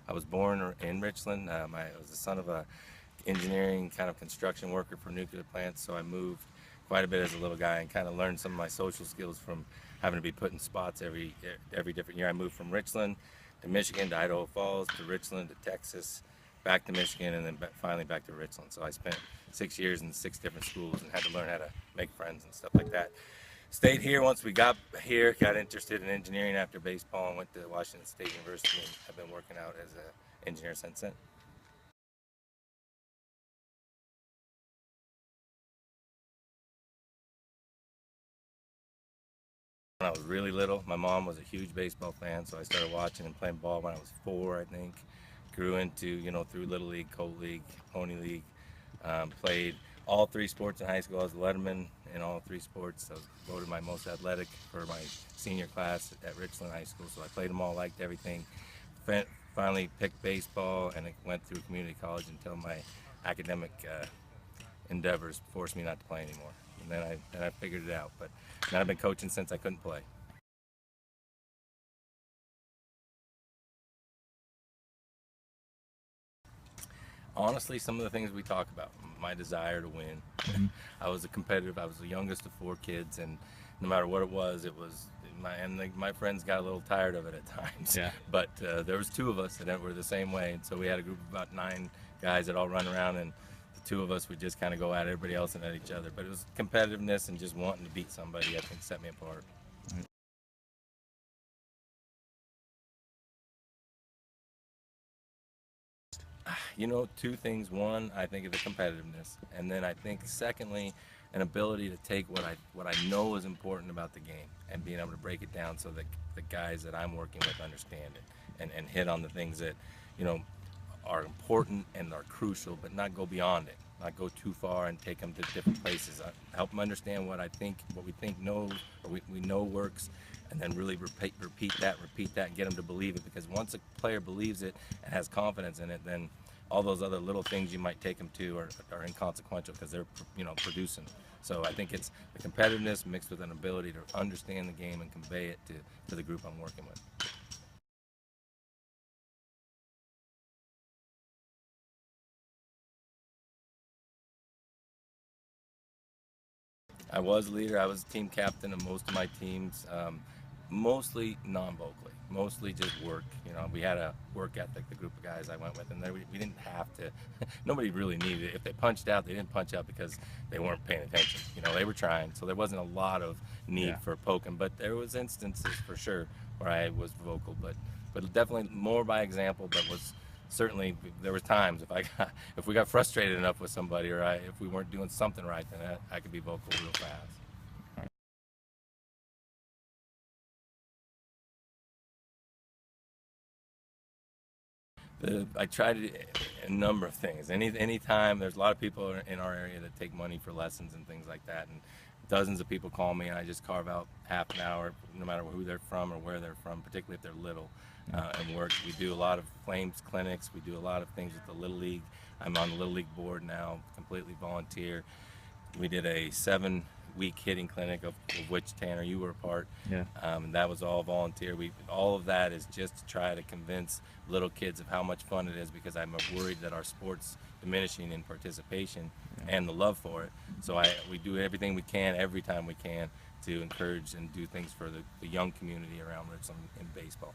I was born in Richland. I was the son of a engineering kind of construction worker for nuclear plants, so I moved quite a bit as a little guy and kind of learned some of my social skills from having to be put in spots every different year. I moved from Richland to Michigan to Idaho Falls to Richland to Texas, back to Michigan, and then finally back to Richland. So I spent 6 years in 6 different schools and had to learn how to make friends and stuff like that. Stayed here once we got here, got interested in engineering after baseball, and went to Washington State University, and have been working out as an engineer since then. When I was really little, my mom was a huge baseball fan, so I started watching and playing ball when I was 4, I think. Grew into, through Little League, Colt League, Pony League. Played all 3 sports in high school. I was letterman in all 3 sports. I was voted my most athletic for my senior class at Richland High School, so I played them all, liked everything. Finally picked baseball, and it went through community college until my academic endeavors forced me not to play anymore. And then I figured it out. But then I've been coaching since I couldn't play. Honestly, some of the things we talk about, my desire to win. I was I was the youngest of 4 kids, and no matter what it was my friends got a little tired of it at times. Yeah. But there was 2 of us that were the same way, and so we had a group of about 9 guys that all run around, and the 2 of us would just kind of go at everybody else and at each other. But it was competitiveness and just wanting to beat somebody, I think, set me apart. Two things. One, I think of the competitiveness, and then I think secondly, an ability to take what I know is important about the game and being able to break it down so that the guys that I'm working with understand it and hit on the things that you know are important and are crucial, but not go beyond it, not go too far and take them to different places. I help them understand what we think knows, or we know works, and then really repeat that, and get them to believe it. Because once a player believes it and has confidence in it, then all those other little things you might take them to are inconsequential because they're producing. So I think it's the competitiveness mixed with an ability to understand the game and convey it to the group I'm working with. I was leader. I was team captain of most of my teams, mostly non-vocally, mostly just work. We had a work ethic, the group of guys I went with, and we didn't have to. Nobody really needed it. If they punched out, they didn't punch out because they weren't paying attention. They were trying, so there wasn't a lot of need for poking. But there was instances for sure where I was vocal, but definitely more by example. But was certainly there was times if we got frustrated enough with somebody, or if we weren't doing something right, then I could be vocal real fast. I tried a number of things. Anytime there's a lot of people in our area that take money for lessons and things like that, and dozens of people call me, and I just carve out half an hour, no matter who they're from or where they're from, particularly if they're little, and work. We do a lot of Flames clinics. We do a lot of things with the Little League. I'm on the Little League board now, completely volunteer. We did a 7-week hitting clinic of which, Tanner, you were a part. Yeah. And that was all volunteer. All of that is just to try to convince little kids of how much fun it is, because I'm worried that our sport's diminishing in participation and the love for it. So we do everything we can every time we can to encourage and do things for the young community around Richland in baseball.